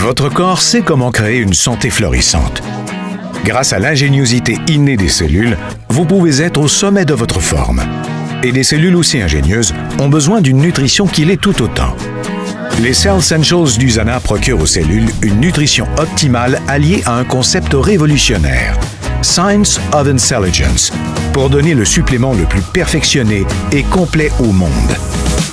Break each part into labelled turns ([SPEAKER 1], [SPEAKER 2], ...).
[SPEAKER 1] Votre corps sait comment créer une santé florissante. Grâce à l'ingéniosité innée des cellules, vous pouvez être au sommet de votre forme. Et des cellules aussi ingénieuses ont besoin d'une nutrition qui l'est tout autant. Les Cell Essentials d'Usana procurent aux cellules une nutrition optimale alliée à un concept révolutionnaire, Science of Intelligence, pour donner le supplément le plus perfectionné et complet au monde.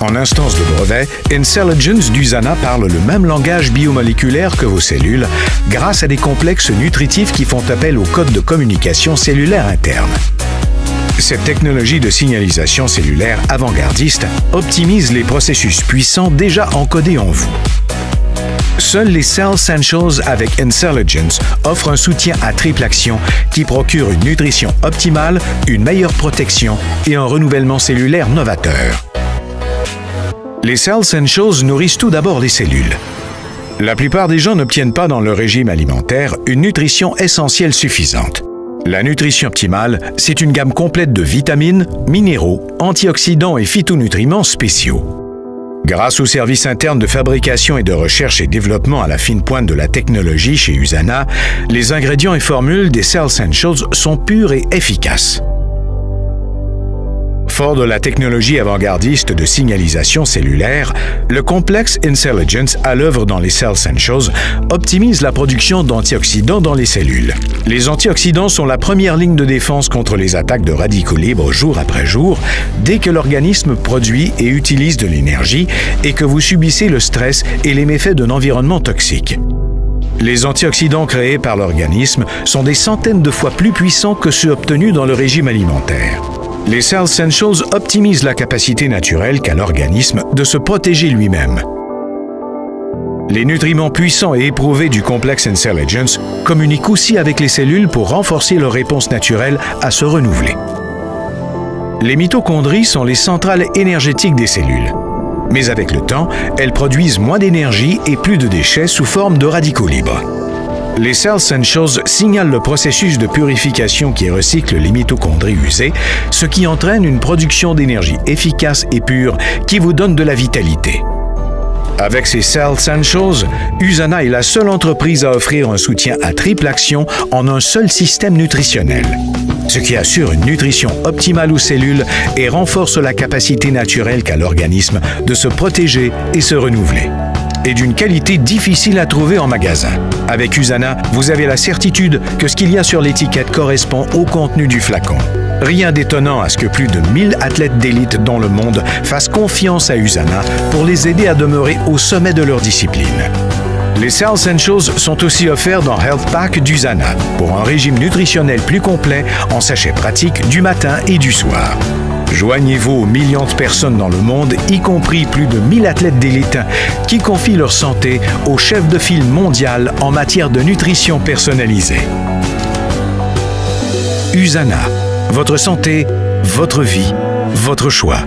[SPEAKER 1] En instance de brevet, Intelligence d'Usana parle le même langage biomoléculaire que vos cellules grâce à des complexes nutritifs qui font appel au code de communication cellulaire interne. Cette technologie de signalisation cellulaire avant-gardiste optimise les processus puissants déjà encodés en vous. Seuls les Cell Essentials avec Intelligence offrent un soutien à triple action qui procure une nutrition optimale, une meilleure protection et un renouvellement cellulaire novateur. Les Cell Essentials nourrissent tout d'abord les cellules. La plupart des gens n'obtiennent pas dans leur régime alimentaire une nutrition essentielle suffisante. La nutrition optimale, c'est une gamme complète de vitamines, minéraux, antioxydants et phytonutriments spéciaux. Grâce aux services internes de fabrication et de recherche et développement à la fine pointe de la technologie chez Usana, les ingrédients et formules des Cell Essentials sont purs et efficaces. Fort de la technologie avant-gardiste de signalisation cellulaire, le complexe Intelligence à l'œuvre dans les Cell Essentials optimise la production d'antioxydants dans les cellules. Les antioxydants sont la première ligne de défense contre les attaques de radicaux libres jour après jour, dès que l'organisme produit et utilise de l'énergie et que vous subissez le stress et les méfaits d'un environnement toxique. Les antioxydants créés par l'organisme sont des centaines de fois plus puissants que ceux obtenus dans le régime alimentaire. Les Cell Essentials optimisent la capacité naturelle qu'a l'organisme de se protéger lui-même. Les nutriments puissants et éprouvés du complexe Intelligence communiquent aussi avec les cellules pour renforcer leur réponse naturelle à se renouveler. Les mitochondries sont les centrales énergétiques des cellules. Mais avec le temps, elles produisent moins d'énergie et plus de déchets sous forme de radicaux libres. Les Cell Essentials signalent le processus de purification qui recycle les mitochondries usées, ce qui entraîne une production d'énergie efficace et pure qui vous donne de la vitalité. Avec ces Cell Essentials, Usana est la seule entreprise à offrir un soutien à triple action en un seul système nutritionnel, ce qui assure une nutrition optimale aux cellules et renforce la capacité naturelle qu'a l'organisme de se protéger et se renouveler. Et d'une qualité difficile à trouver en magasin. Avec Usana, vous avez la certitude que ce qu'il y a sur l'étiquette correspond au contenu du flacon. Rien d'étonnant à ce que plus de 1000 athlètes d'élite dans le monde fassent confiance à Usana pour les aider à demeurer au sommet de leur discipline. Les Cell Essentials sont aussi offerts dans Health Pack d'Usana pour un régime nutritionnel plus complet en sachets pratiques du matin et du soir. Joignez-vous aux millions de personnes dans le monde, y compris plus de 1000 athlètes d'élite, qui confient leur santé au chef de file mondial en matière de nutrition personnalisée. Usana, votre santé, votre vie, votre choix.